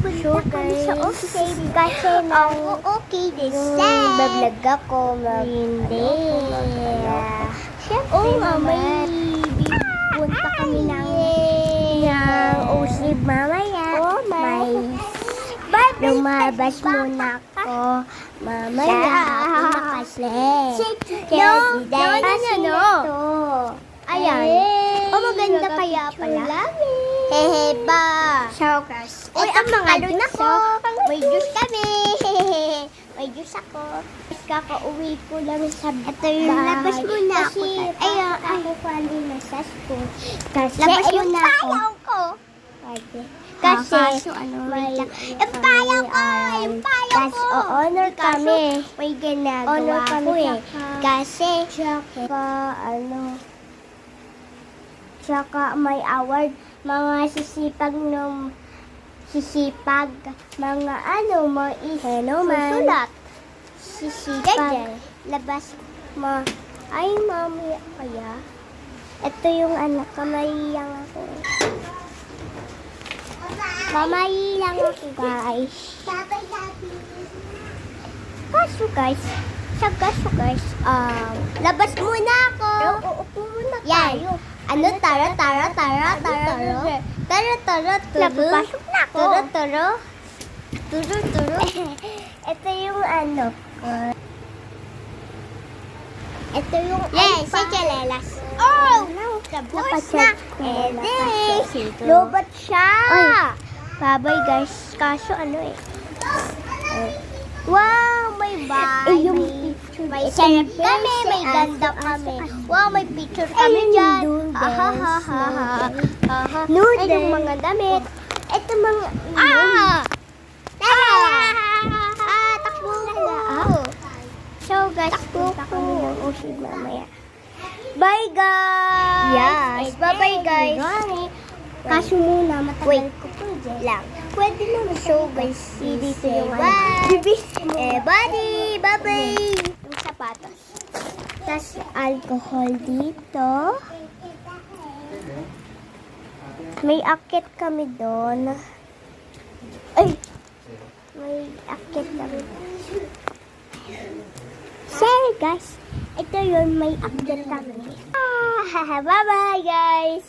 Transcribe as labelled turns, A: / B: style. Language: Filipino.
A: So guys, kasi
B: okay this
A: nag-vlog ako,
B: Hindi.
A: Siyempre
B: may
A: punta kami ng OC mamaya. May lumabas muna ako. Mamaya ako kasi.
B: Ayan. Maganda kaya pala. Hehe ba?
A: So guys,
B: Uy, ang mga juice May juice kami. May juice ako.
A: kakauwi ko lang sa
B: Ito yung labas mo na ako.
A: Ayun, ako kanina sa school. Kasi
B: Labas mo
A: ayun
B: na
A: ako.
B: payaw ko.
A: Kasi
B: may
A: may
B: yung payaw ko. Yung payaw
A: Kasi
B: ko.
A: honor kami.
B: May
A: Honor
B: ginagawa
A: kami
B: ko eh.
A: Kasi
B: Kasi,
A: tsaka may award mga sisipag mga
B: susulat.
A: sisipag
B: Ganyan.
A: labas mo ay mamaya kaya ito yung anak kamayang ako mamayang ako guys kaso guys
B: Labas muna ako.
A: uupo muna
B: Yan.
A: tayo.
B: Tara.
A: Napapasok na ako.
B: Turo.
A: Ito yung ko. Ito yung
B: Yes, sa chalelas. Oh! Tapos na.
A: Lobat siya. Babay guys. Kaso
B: Wow, may bye.
A: yung
B: May sarap kami, may ganda kami. Wow, may picture kami dyan.
A: Noodles.
B: Ay, yung mga damit.
A: Ito mga
B: Takbo.
A: So guys, punta kami ng Ocean mamaya. Bye guys!
B: Yes, bye-bye, guys.
A: Kaso muna, matagal
B: Wait.
A: ko po dyan.
B: Lang.
A: Pwede naman.
B: So guys,
A: dito yung
B: bye.
A: Bibis mo.
B: Buddy, bye-bye.
A: Yung sapatos. Tapos alcohol dito. May akit kami doon. Ay! May akit kami. Sorry guys. Ito yun, may akit kami. Bye-bye guys!